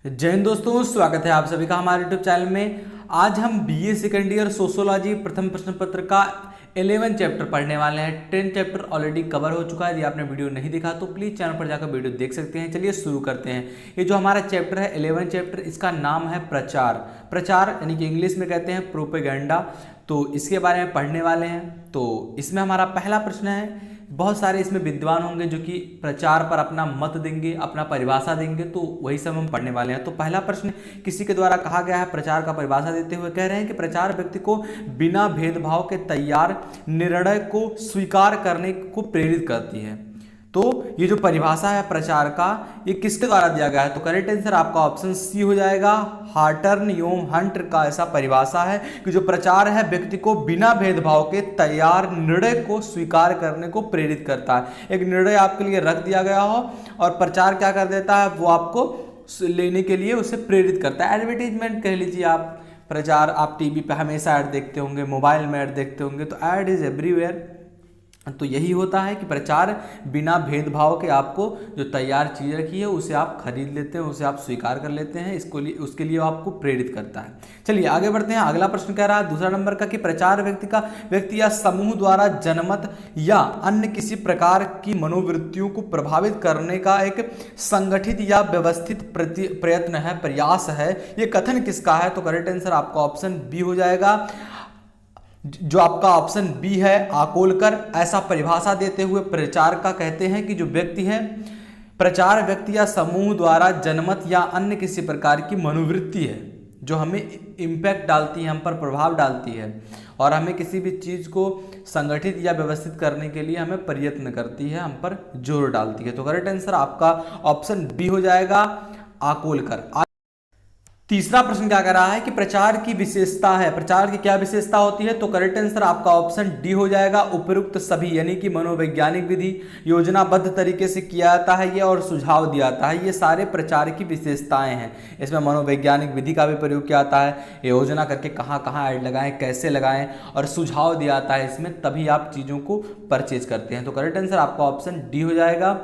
जय हिंद दोस्तों, स्वागत है आप सभी का हमारे यूट्यूब चैनल में। आज हम बीए सेकेंड ईयर सोशियोलॉजी प्रथम प्रश्न पत्र का 11 चैप्टर पढ़ने वाले हैं। 10 चैप्टर ऑलरेडी कवर हो चुका है। यदि आपने वीडियो नहीं देखा तो प्लीज़ चैनल पर जाकर वीडियो देख सकते हैं। चलिए शुरू करते हैं। ये जो हमारा चैप्टर है 11 चैप्टर, इसका नाम है प्रचार। प्रचार यानी कि इंग्लिश में कहते हैं प्रोपेगेंडा। तो इसके बारे में पढ़ने वाले हैं। तो इसमें हमारा पहला प्रश्न है, बहुत सारे इसमें विद्वान होंगे जो कि प्रचार पर अपना मत देंगे, अपना परिभाषा देंगे, तो वही सब हम पढ़ने वाले हैं। तो पहला प्रश्न किसी के द्वारा कहा गया है, प्रचार का परिभाषा देते हुए कह रहे हैं कि प्रचार व्यक्ति को बिना भेदभाव के तैयार निर्णय को स्वीकार करने को प्रेरित करती है। तो ये जो परिभाषा है प्रचार का, ये किसके द्वारा दिया गया है? तो करेक्ट आंसर आपका ऑप्शन सी हो जाएगा। हार्टर्न योम हंट का ऐसा परिभाषा है कि जो प्रचार है व्यक्ति को बिना भेदभाव के तैयार निर्णय को स्वीकार करने को प्रेरित करता है। एक निर्णय आपके लिए रख दिया गया हो और प्रचार क्या कर देता है, वो आपको लेने के लिए उसे प्रेरित करता है। एडवर्टीजमेंट कह लीजिए आप। प्रचार, आप टीवी पे हमेशा ऐड देखते होंगे, मोबाइल में ऐड देखते होंगे, तो ऐड इज एवरीवेयर। तो यही होता है कि प्रचार बिना भेदभाव के आपको जो तैयार चीज़ रखी है उसे आप खरीद लेते हैं, उसे आप स्वीकार कर लेते हैं, उसके लिए आपको प्रेरित करता है। चलिए आगे बढ़ते हैं। अगला प्रश्न कह रहा है दूसरा नंबर का कि प्रचार व्यक्ति या समूह द्वारा जनमत या अन्य किसी प्रकार की मनोवृत्तियों को प्रभावित करने का एक संगठित या व्यवस्थित प्रयत्न है, प्रयास है। ये कथन किसका है? तो करेक्ट आंसर आपका ऑप्शन बी हो जाएगा। जो आपका ऑप्शन बी है, आकोलकर ऐसा परिभाषा देते हुए प्रचार का कहते हैं कि जो व्यक्ति है, प्रचार व्यक्ति या समूह द्वारा जनमत या अन्य किसी प्रकार की मनोवृत्ति है जो हमें इम्पैक्ट डालती है, हम पर प्रभाव डालती है और हमें किसी भी चीज़ को संगठित या व्यवस्थित करने के लिए हमें प्रयत्न करती है, हम पर जोर डालती है। तो करेक्ट आंसर आपका ऑप्शन बी हो जाएगा, आकोलकर। तीसरा प्रश्न क्या कर रहा है कि प्रचार की विशेषता है, प्रचार की क्या विशेषता होती है? तो करेक्ट आंसर आपका ऑप्शन डी हो जाएगा। उपयुक्त सभी यानी कि मनोवैज्ञानिक विधि योजनाबद्ध तरीके से किया जाता है ये और सुझाव दिया जाता है, ये सारे प्रचार की विशेषताएं हैं। इसमें मनोवैज्ञानिक विधि का भी प्रयोग किया जाता है, योजना करके कहाँ कहाँ ऐड लगाएं, कैसे लगाएं, और सुझाव दिया जाता है इसमें, तभी आप चीज़ों को परचेज करते हैं। तो करेक्ट आंसर आपका ऑप्शन डी हो जाएगा।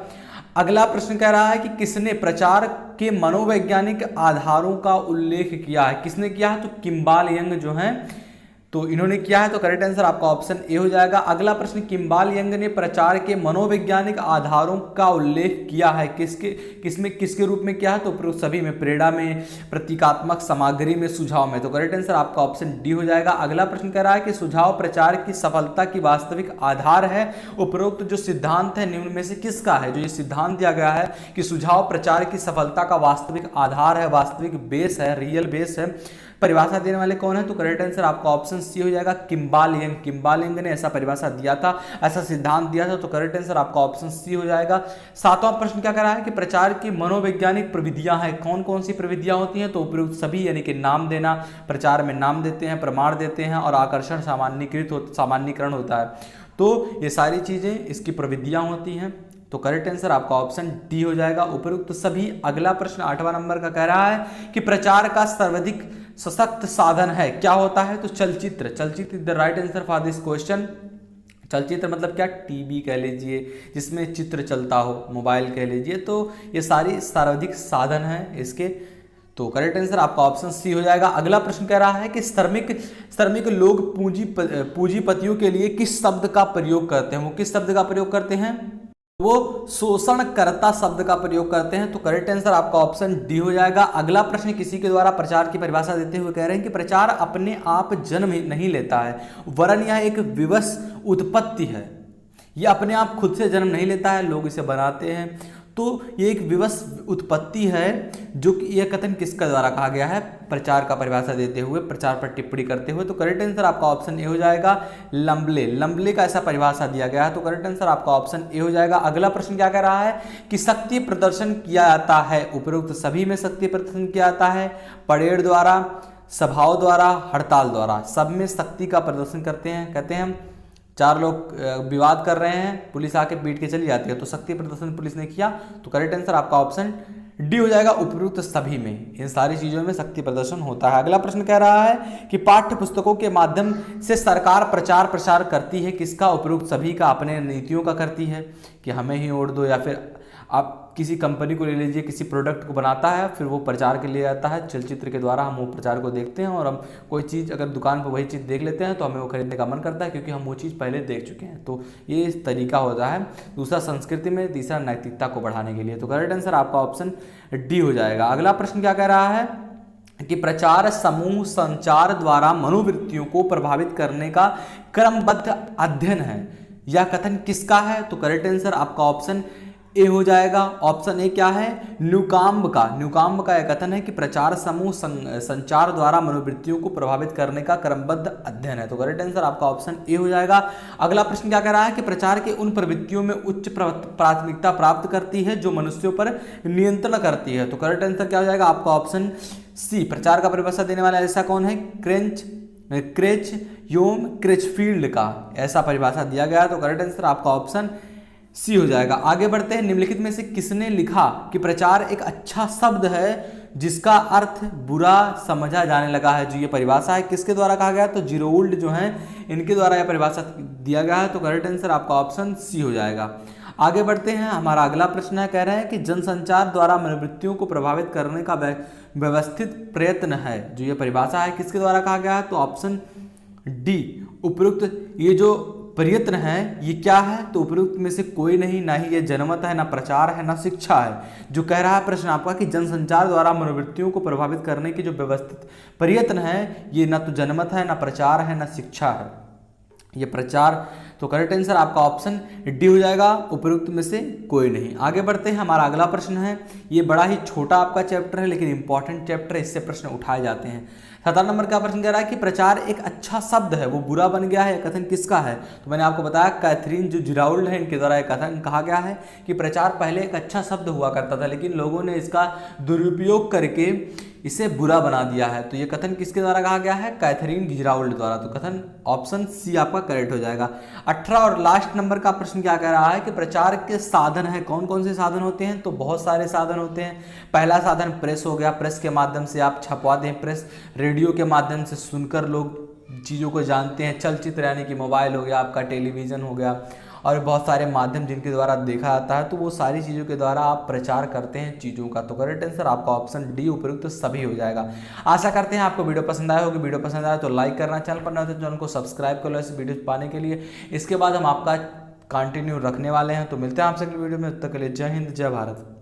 अगला प्रश्न कह रहा है कि किसने प्रचार के मनोवैज्ञानिक आधारों का उल्लेख किया है? किसने किया है? तो किम्बाल यंग जो हैं, तो इन्होंने किया है। तो करेक्ट आंसर आपका ऑप्शन ए हो जाएगा। अगला प्रश्न, किम्बाल यंग ने प्रचार के मनोवैज्ञानिक आधारों का उल्लेख किया है, किसके रूप में किया है? तो सभी में, प्रेरणा में, प्रतीकात्मक सामग्री में, सुझाव में। तो करेक्ट आंसर आपका ऑप्शन डी हो जाएगा। अगला प्रश्न कह रहा है कि सुझाव प्रचार की सफलता की वास्तविक आधार है। उपरोक्त जो सिद्धांत है निम्न में से किसका है? जो ये सिद्धांत दिया गया है कि सुझाव प्रचार की सफलता का वास्तविक आधार है, वास्तविक बेस है, रियल बेस है, परिभाषा देने वाले कौन है? तो करेक्ट आंसर आपका ऑप्शन सी हो जाएगा, किम्बाल यंग। किम्बाल यंग ने ऐसा परिभाषा दिया था, ऐसा सिद्धांत दिया था। तो करेक्ट आंसर आपका ऑप्शन सी हो जाएगा। सातवां प्रश्न क्या कर रहा है कि प्रचार की मनोवैज्ञानिक प्रविधियां हैं, कौन कौन सी प्रविधियां होती हैं? तो उपयुक्त सभी यानी कि नाम देना, प्रचार में नाम देते हैं, प्रमाण देते हैं और आकर्षण सामान्यीकरण होता है। तो ये सारी चीजें इसकी प्रविधियां होती हैं। तो करेक्ट आंसर आपका ऑप्शन डी हो जाएगा, उपयुक्त सभी। अगला प्रश्न 8वां नंबर का कह रहा है कि प्रचार का सर्वाधिक सशक्त साधन है, क्या होता है? तो चलचित्र। चलचित्र is the right answer for this question. चलचित्र मतलब क्या? टीवी कह लीजिए, जिसमें चित्र चलता हो, मोबाइल कह लीजिए। तो ये सारी सर्वाधिक साधन हैं इसके। तो करेक्ट आंसर आपका ऑप्शन सी हो जाएगा। अगला प्रश्न कह रहा है कि श्रमिक लोग पूंजीपतियों के लिए किस शब्द का प्रयोग करते हैं? वो किस शब्द का प्रयोग करते हैं? वो शोषणकर्ता शब्द का प्रयोग करते हैं। तो करेक्ट आंसर आपका ऑप्शन डी हो जाएगा। अगला प्रश्न किसी के द्वारा प्रचार की परिभाषा देते हुए कह रहे हैं कि प्रचार अपने आप जन्म नहीं लेता है, वरन यह एक विवश उत्पत्ति है। यह अपने आप खुद से जन्म नहीं लेता है, लोग इसे बनाते हैं। तो ये एक विवश उत्पत्ति है। जो कि यह कथन किसका द्वारा कहा गया है? प्रचार का परिभाषा देते हुए, प्रचार पर टिप्पणी करते हुए। तो करेक्ट आंसर आपका ऑप्शन ए हो जाएगा, लम्बले का ऐसा परिभाषा दिया गया है। तो करेक्ट आंसर आपका ऑप्शन ए हो जाएगा। अगला प्रश्न क्या कह रहा है कि शक्ति प्रदर्शन किया जाता है। उपरोक्त सभी में शक्ति प्रदर्शन किया जाता है, परेड द्वारा, सभाओं द्वारा, हड़ताल द्वारा, सब में शक्ति का प्रदर्शन करते हैं। कहते हैं हम 4 लोग विवाद कर रहे हैं, पुलिस आके पीट के चली जाती है, तो शक्ति प्रदर्शन पुलिस ने किया। तो करेक्ट आंसर आपका ऑप्शन डी हो जाएगा, उपयुक्त सभी में। इन सारी चीजों में शक्ति प्रदर्शन होता है। अगला प्रश्न कह रहा है कि पाठ्य पुस्तकों के माध्यम से सरकार प्रचार प्रसार करती है, किसका? उपयुक्त सभी का, अपने नीतियों का करती है कि हमें ही वोट दो, या फिर आप किसी कंपनी को ले लीजिए, किसी प्रोडक्ट को बनाता है, फिर वो प्रचार के लिए आता है, चलचित्र के द्वारा हम वो प्रचार को देखते हैं और हम कोई चीज़ अगर दुकान पर वही चीज़ देख लेते हैं तो हमें वो खरीदने का मन करता है, क्योंकि हम वो चीज़ पहले देख चुके हैं। तो ये तरीका होता है। दूसरा संस्कृति में, तीसरा नैतिकता को बढ़ाने के लिए। तो करेक्ट आंसर आपका ऑप्शन डी हो जाएगा। अगला प्रश्न क्या कह रहा है कि प्रचार समूह संचार द्वारा मनोवृत्तियों को प्रभावित करने का क्रमबद्ध अध्ययन है। यह कथन किसका है? तो करेक्ट आंसर आपका ऑप्शन ए हो जाएगा। ऑप्शन ए क्या है? न्यूकाम्ब का यह कथन है कि प्रचार समूह संचार द्वारा मनोवृत्तियों को प्रभावित करने का क्रमबद्ध अध्ययन है। तो करेक्ट आंसर आपका ऑप्शन ए हो जाएगा। अगला प्रश्न क्या कह रहा है कि प्रचार के उन प्रवृत्तियों में उच्च प्राथमिकता प्राप्त करती है जो मनुष्यों पर नियंत्रण करती है। तो करेक्ट आंसर क्या हो जाएगा आपका ऑप्शन सी। प्रचार का परिभाषा देने वाला ऐसा कौन है? क्रेच योम क्रेचफील्ड का ऐसा परिभाषा दिया गया। तो करेक्ट आंसर आपका ऑप्शन सी हो जाएगा। आगे बढ़ते हैं। निम्नलिखित में से किसने लिखा कि प्रचार एक अच्छा शब्द है जिसका अर्थ बुरा समझा जाने लगा है? जो ये परिभाषा है किसके द्वारा कहा गया? तो जिरोल्ड जो है इनके द्वारा यह परिभाषा दिया गया है। तो करेक्ट आंसर आपका ऑप्शन सी हो जाएगा। आगे बढ़ते हैं। हमारा अगला प्रश्न है, कह रहे हैं कि जनसंचार द्वारा मनोवृत्तियों को प्रभावित करने का व्यवस्थित प्रयत्न है। जो ये परिभाषा है किसके द्वारा कहा गया है? तो ऑप्शन डी। उपयुक्त ये जो प्रयत्न है ये क्या है? तो उपयुक्त में से कोई नहीं, ना ही ये जनमत है, ना प्रचार है, ना शिक्षा है। जो कह रहा है प्रश्न आपका कि जनसंचार द्वारा मनोवृत्तियों को प्रभावित करने की जो व्यवस्थित प्रयत्न है ये ना तो जनमत है, ना प्रचार है, ना शिक्षा है, ये प्रचार। तो करेक्ट आंसर आपका ऑप्शन डी हो जाएगा। उपयुक्त में से कोई नहीं। आगे बढ़ते हैं। हमारा अगला प्रश्न है, ये बड़ा ही छोटा आपका चैप्टर है लेकिन इंपॉर्टेंट चैप्टर है, इससे प्रश्न उठाए जाते हैं। 17 नंबर का प्रश्न कह रहा है कि प्रचार एक अच्छा शब्द है, वो बुरा बन गया है। कथन किसका है? तो मैंने आपको बताया कैथरीन जो जिराउल्ड है इनके द्वारा एक कथन कहा गया है कि प्रचार पहले एक अच्छा शब्द हुआ करता था लेकिन लोगों ने इसका दुरुपयोग करके इसे बुरा बना दिया है। तो ये कथन किसके द्वारा कहा गया है? कैथरीन जिराउल्ड द्वारा। तो कथन ऑप्शन सी आपका करेक्ट हो जाएगा। 18 और लास्ट नंबर का प्रश्न क्या कह रहा है कि प्रचार के साधन है। कौन कौन से साधन होते हैं? तो बहुत सारे साधन होते हैं। पहला साधन प्रेस हो गया, प्रेस के माध्यम से आप छपवा दें। प्रेस रेडियो के माध्यम से सुनकर लोग चीज़ों को जानते हैं। चलचित्र यानी कि मोबाइल हो गया, आपका टेलीविज़न हो गया और बहुत सारे माध्यम जिनके द्वारा देखा जाता है। तो वो सारी चीज़ों के द्वारा आप प्रचार करते हैं चीज़ों का। तो करेक्ट आंसर आपका ऑप्शन डी उपयुक्त सभी हो जाएगा। आशा करते हैं आपको वीडियो पसंद आया होगी। वीडियो पसंद आया तो लाइक करना, चैनल पर नए हो तो चैनल को सब्सक्राइब कर लो इस वीडियो पाने के लिए। इसके बाद हम आपका कंटिन्यू रखने वाले हैं। तो मिलते हैं आपसे अगली वीडियो में। तब तक के लिए जय हिंद, जय भारत।